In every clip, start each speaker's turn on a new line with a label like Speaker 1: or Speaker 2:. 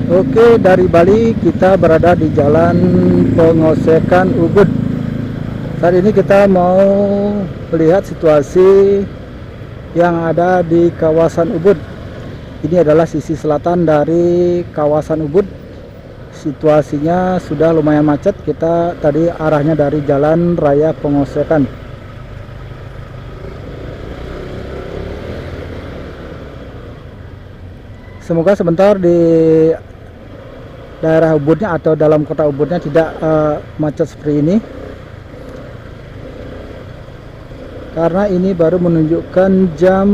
Speaker 1: Oke, dari Bali kita berada di Jalan Pengosekan Ubud. Saat ini kita mau melihat situasi yang ada di kawasan Ubud. Ini adalah sisi selatan dari kawasan Ubud. Situasinya sudah lumayan macet. Kita tadi arahnya dari Jalan Raya Pengosekan. Semoga sebentar di daerah Ubudnya atau dalam kota Ubudnya tidak macet seperti ini, karena ini baru menunjukkan jam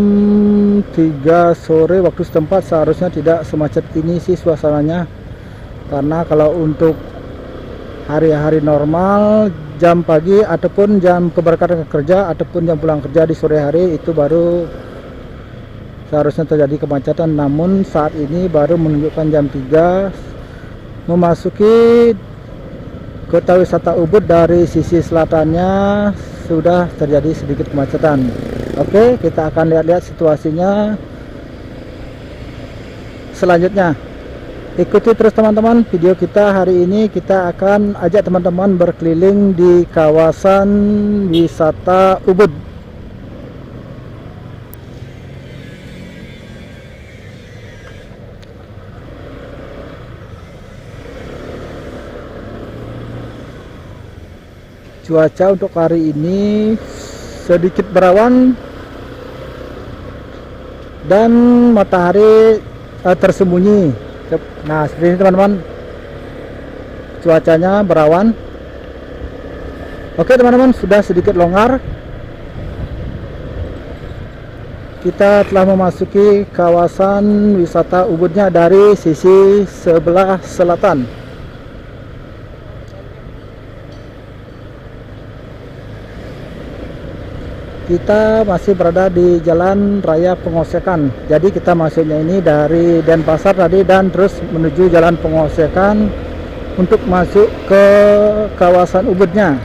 Speaker 1: 3 sore waktu setempat. Seharusnya tidak semacet ini sih suasananya, karena kalau untuk hari-hari normal jam pagi ataupun jam keberangkatan kerja ataupun jam pulang kerja di sore hari itu baru seharusnya terjadi kemacetan. Namun saat ini baru menunjukkan jam 3 memasuki kota wisata Ubud. Dari sisi selatannya sudah terjadi sedikit kemacetan. Oke, kita akan lihat-lihat situasinya selanjutnya. Ikuti terus teman-teman video kita. Hari ini kita akan ajak teman-teman berkeliling di kawasan wisata Ubud. Cuaca untuk hari ini sedikit berawan dan matahari tersembunyi. Nah, seperti ini teman-teman, cuacanya berawan. Oke teman-teman, sudah sedikit longgar. Kita telah memasuki kawasan wisata Ubudnya dari sisi sebelah selatan. Kita masih berada di Jalan Raya Pengosekan. Jadi kita masuknya ini dari Denpasar tadi dan terus menuju Jalan Pengosekan untuk masuk ke kawasan Ubudnya.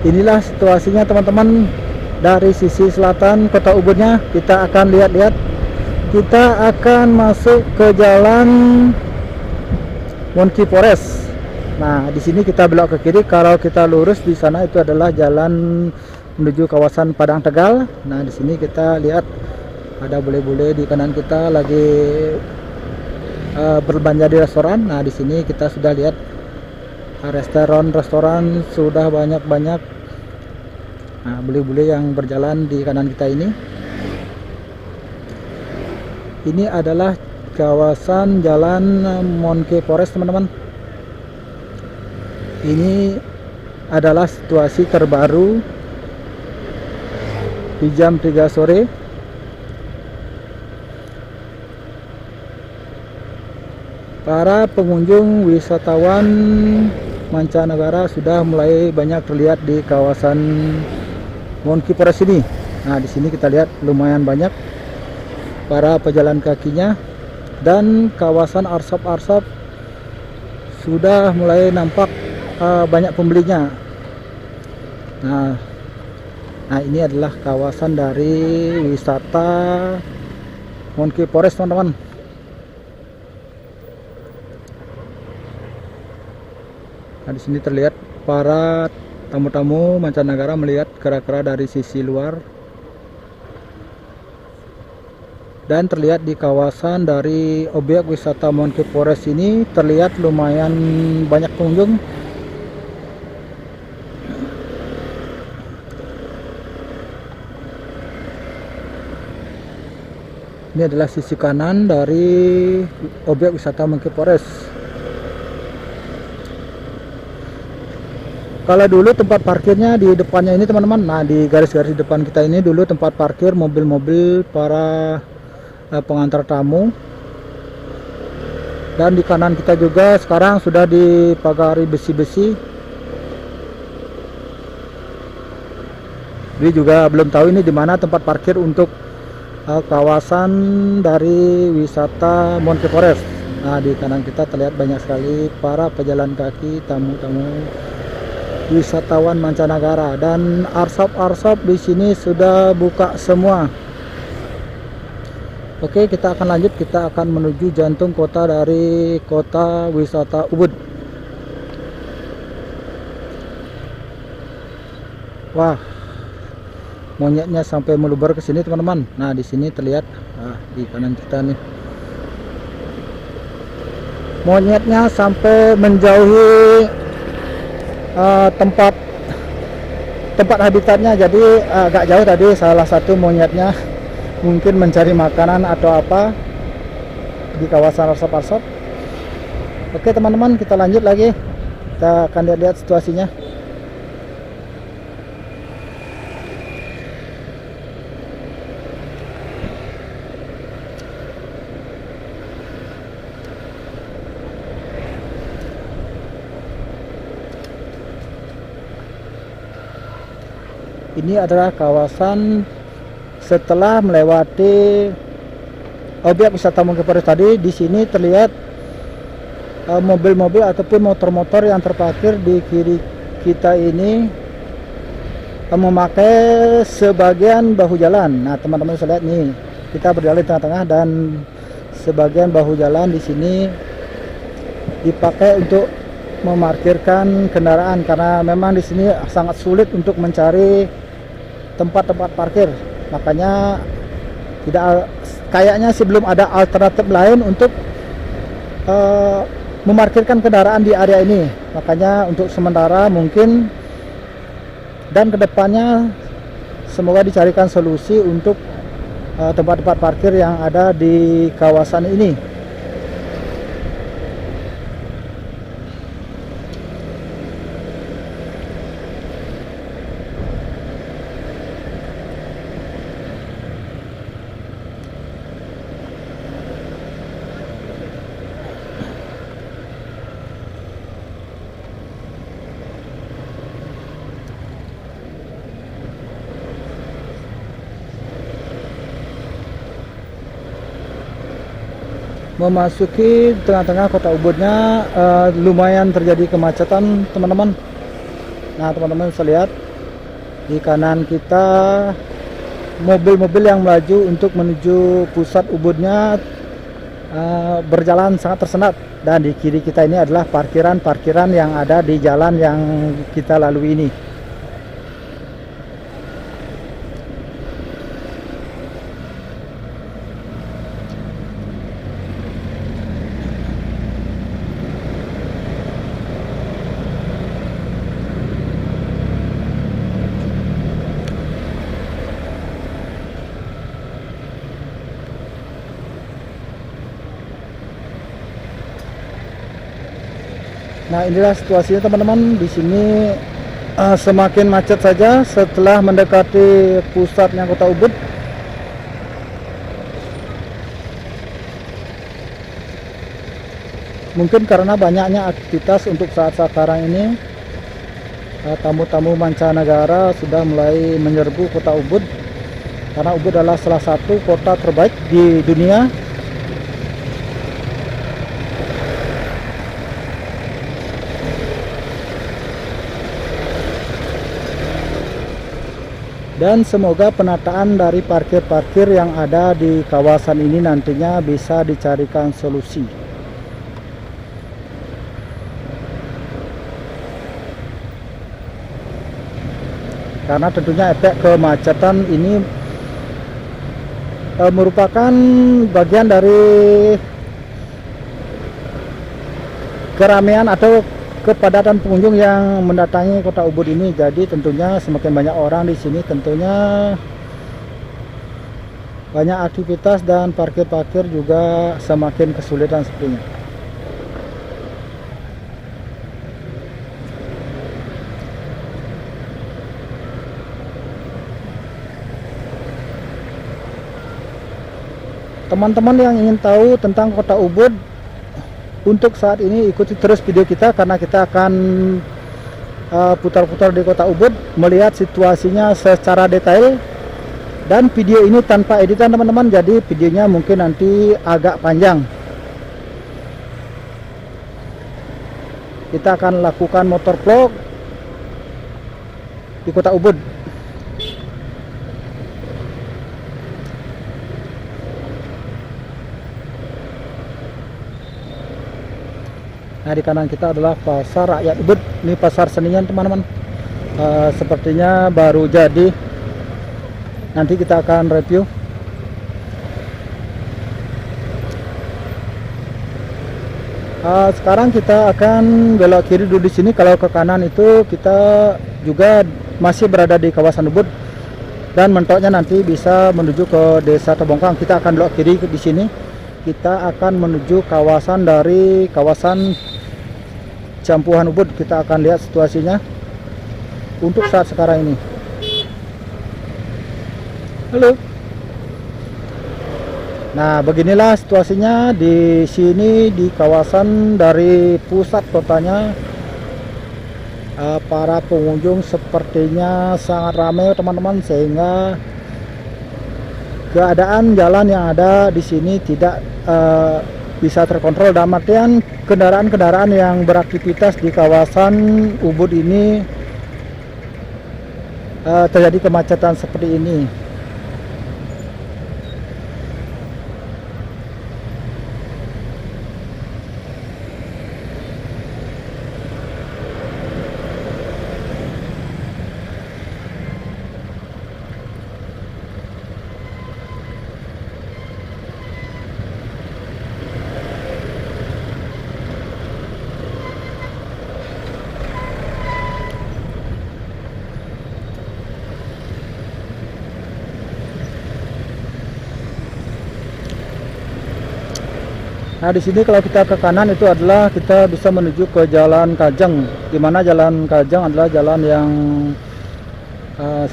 Speaker 1: Inilah situasinya teman-teman dari sisi selatan kota Ubudnya. Kita akan lihat-lihat. Kita akan masuk ke Jalan Monkey Forest. Nah, di sini kita belok ke kiri. Kalau kita lurus di sana itu adalah jalan menuju kawasan Padang Tegal. Nah, di sini kita lihat ada bule-bule di kanan kita lagi berbelanja di restoran. Nah, di sini kita sudah lihat restoran sudah banyak-banyak. Nah, bule-bule yang berjalan di kanan kita ini. Ini adalah kawasan Jalan Monkey Forest, teman-teman. Ini adalah situasi terbaru di jam 3 sore. Para pengunjung wisatawan mancanegara sudah mulai banyak terlihat di kawasan Monkey Forest ini. Nah, di sini kita lihat lumayan banyak para pejalan kakinya, dan kawasan arsap-arsap sudah mulai nampak banyak pembelinya. Nah, ini adalah kawasan dari wisata Monkey Forest, teman-teman. Nah, di sini terlihat para tamu-tamu mancanegara melihat kera-kera dari sisi luar, dan terlihat di kawasan dari objek wisata Monkey Forest ini terlihat lumayan banyak pengunjung. Ini adalah sisi kanan dari objek wisata Monkey Forest. Kalau dulu tempat parkirnya di depannya ini, teman-teman. Nah, di garis-garis depan kita ini dulu tempat parkir mobil-mobil para pengantar tamu. Dan di kanan kita juga sekarang sudah dipagari besi-besi. Jadi juga belum tahu ini di mana tempat parkir untuk kawasan dari wisata Monkey Forest. Nah, di kanan kita terlihat banyak sekali para pejalan kaki, tamu-tamu wisatawan mancanegara, dan arsop-arsop di sini sudah buka semua. Oke, kita akan lanjut, kita akan menuju jantung kota dari kota wisata Ubud. Wah, monyetnya sampai meluber ke sini teman-teman. Nah, di sini terlihat di kanan kita nih. Monyetnya sampai menjauhi tempat habitatnya, jadi agak jauh tadi. Salah satu monyetnya mungkin mencari makanan atau apa di kawasan arsop-arsop. Oke teman-teman, kita lanjut lagi, kita akan lihat situasinya. Ini adalah kawasan setelah melewati objek wisata Monkey Forest tadi. Di sini terlihat mobil-mobil ataupun motor-motor yang terparkir di kiri kita ini memakai sebagian bahu jalan. Nah, teman-teman bisa lihat nih, kita berjalan di tengah-tengah dan sebagian bahu jalan di sini dipakai untuk memarkirkan kendaraan, karena memang di sini sangat sulit untuk mencari tempat-tempat parkir. Makanya kayaknya sih belum ada alternatif lain untuk memarkirkan kendaraan di area ini. Makanya untuk sementara mungkin dan kedepannya semoga dicarikan solusi untuk tempat-tempat parkir yang ada di kawasan ini. Memasuki tengah-tengah kota Ubudnya lumayan terjadi kemacetan teman-teman. Nah, teman-teman bisa lihat di kanan kita mobil-mobil yang melaju untuk menuju pusat Ubudnya berjalan sangat tersendat, dan di kiri kita ini adalah parkiran-parkiran yang ada di jalan yang kita lalui ini. Nah, inilah situasinya teman-teman. Di sini semakin macet saja setelah mendekati pusatnya kota Ubud. Mungkin karena banyaknya aktivitas untuk saat sekarang ini, tamu-tamu mancanegara sudah mulai menyerbu kota Ubud, karena Ubud adalah salah satu kota terbaik di dunia. Dan semoga penataan dari parkir-parkir yang ada di kawasan ini nantinya bisa dicarikan solusi. Karena tentunya efek kemacetan ini merupakan bagian dari keramaian atau kepadatan pengunjung yang mendatangi kota Ubud ini. Jadi tentunya semakin banyak orang di sini, tentunya banyak aktivitas dan parkir-parkir juga semakin kesulitan sepertinya. Teman-teman yang ingin tahu tentang kota Ubud, untuk saat ini ikuti terus video kita, karena kita akan putar-putar di kota Ubud, melihat situasinya secara detail. Dan video ini tanpa editan teman-teman, jadi videonya mungkin nanti agak panjang. Kita akan lakukan motor vlog di kota Ubud. Nah, di kanan kita adalah pasar rakyat Ubud. Ini pasar senian teman-teman. Sepertinya baru jadi. Nanti kita akan review. Sekarang kita akan belok kiri dulu di sini. Kalau ke kanan itu kita juga masih berada di kawasan Ubud, dan mentoknya nanti bisa menuju ke Desa Tebongkang. Kita akan belok kiri di sini. Kita akan menuju kawasan dari kawasan Campuhan Ubud. Kita akan lihat situasinya untuk saat sekarang ini. Halo. Nah, beginilah situasinya di sini di kawasan dari pusat kotanya. Para pengunjung sepertinya sangat ramai teman-teman, sehingga keadaan jalan yang ada di sini tidak bisa terkontrol. Dalam artian kendaraan-kendaraan yang beraktivitas di kawasan Ubud ini terjadi kemacetan seperti ini. Nah, di sini kalau kita ke kanan itu adalah kita bisa menuju ke Jalan Kajang, di mana Jalan Kajang adalah jalan yang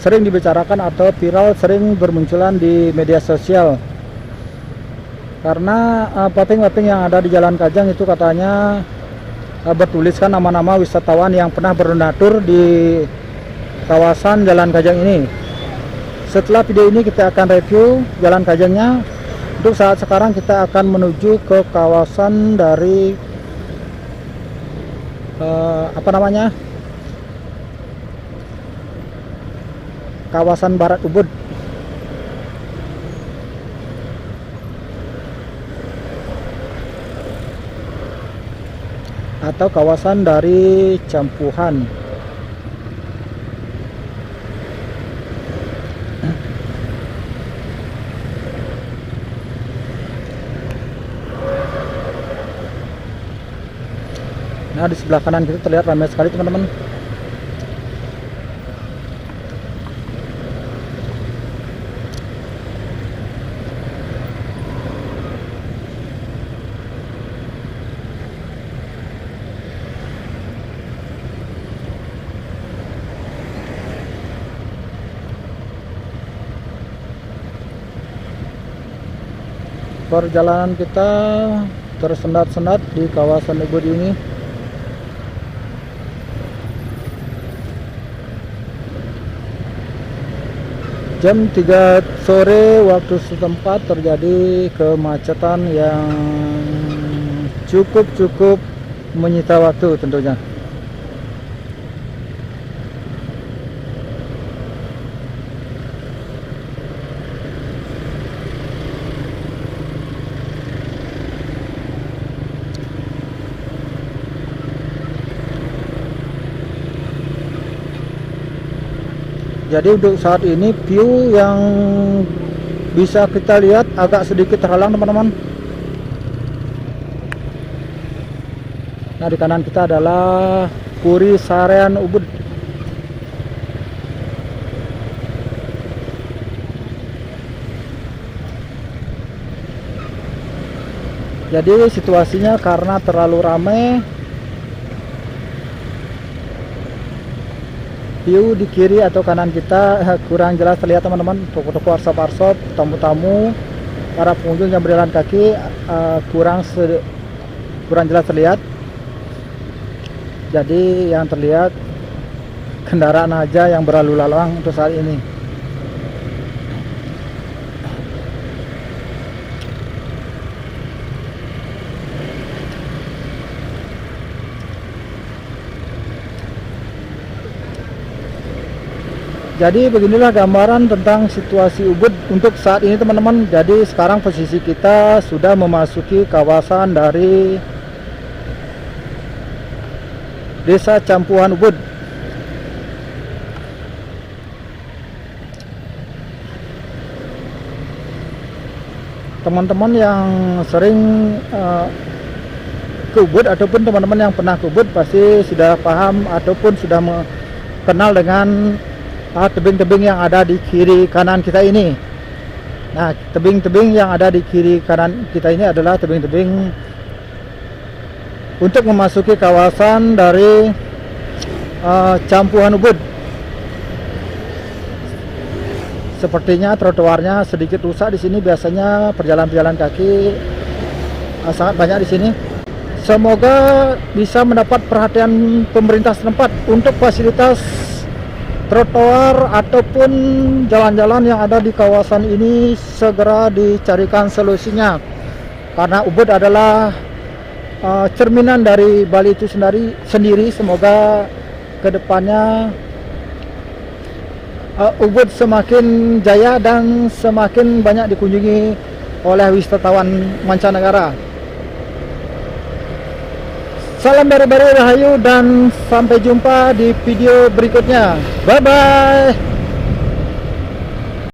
Speaker 1: sering dibicarakan atau viral, sering bermunculan di media sosial. Karena paping-paping yang ada di Jalan Kajang itu katanya bertuliskan nama-nama wisatawan yang pernah berdonatur di kawasan Jalan Kajang ini. Setelah video ini kita akan review Jalan Kajangnya. Untuk saat sekarang kita akan menuju ke kawasan dari kawasan Barat Ubud atau kawasan dari Campuhan. Nah, di sebelah kanan kita terlihat ramai sekali teman-teman. Perjalanan kita tersendat-sendat di kawasan Ubud ini. Jam 3 sore waktu setempat terjadi kemacetan yang cukup menyita waktu tentunya. Jadi untuk saat ini view yang bisa kita lihat agak sedikit terhalang teman-teman. Nah, di kanan kita adalah Puri Sarean Ubud. Jadi situasinya karena terlalu ramai, view di kiri atau kanan kita kurang jelas terlihat teman-teman. Toko-toko arsop-arsop, tamu-tamu, para pengunjung yang berjalan kaki kurang jelas terlihat. Jadi yang terlihat kendaraan aja yang berlalu lalang untuk saat ini. Jadi beginilah gambaran tentang situasi Ubud untuk saat ini teman-teman. Jadi sekarang posisi kita sudah memasuki kawasan dari Desa Campuhan Ubud. Teman-teman yang sering ke Ubud ataupun teman-teman yang pernah ke Ubud pasti sudah paham ataupun sudah kenal dengan tebing-tebing yang ada di kiri kanan kita ini. Nah, tebing-tebing yang ada di kiri kanan kita ini adalah tebing-tebing untuk memasuki kawasan dari Campuhan Ubud. Sepertinya trotoarnya sedikit rusak di sini. Biasanya perjalanan kaki sangat banyak di sini. Semoga bisa mendapat perhatian pemerintah setempat untuk fasilitas trotoar ataupun jalan-jalan yang ada di kawasan ini segera dicarikan solusinya, karena Ubud adalah cerminan dari Bali itu sendiri. Semoga kedepannya Ubud semakin jaya dan semakin banyak dikunjungi oleh wisatawan mancanegara. Salam dari Baru Rahayu dan sampai jumpa di video berikutnya. Bye bye.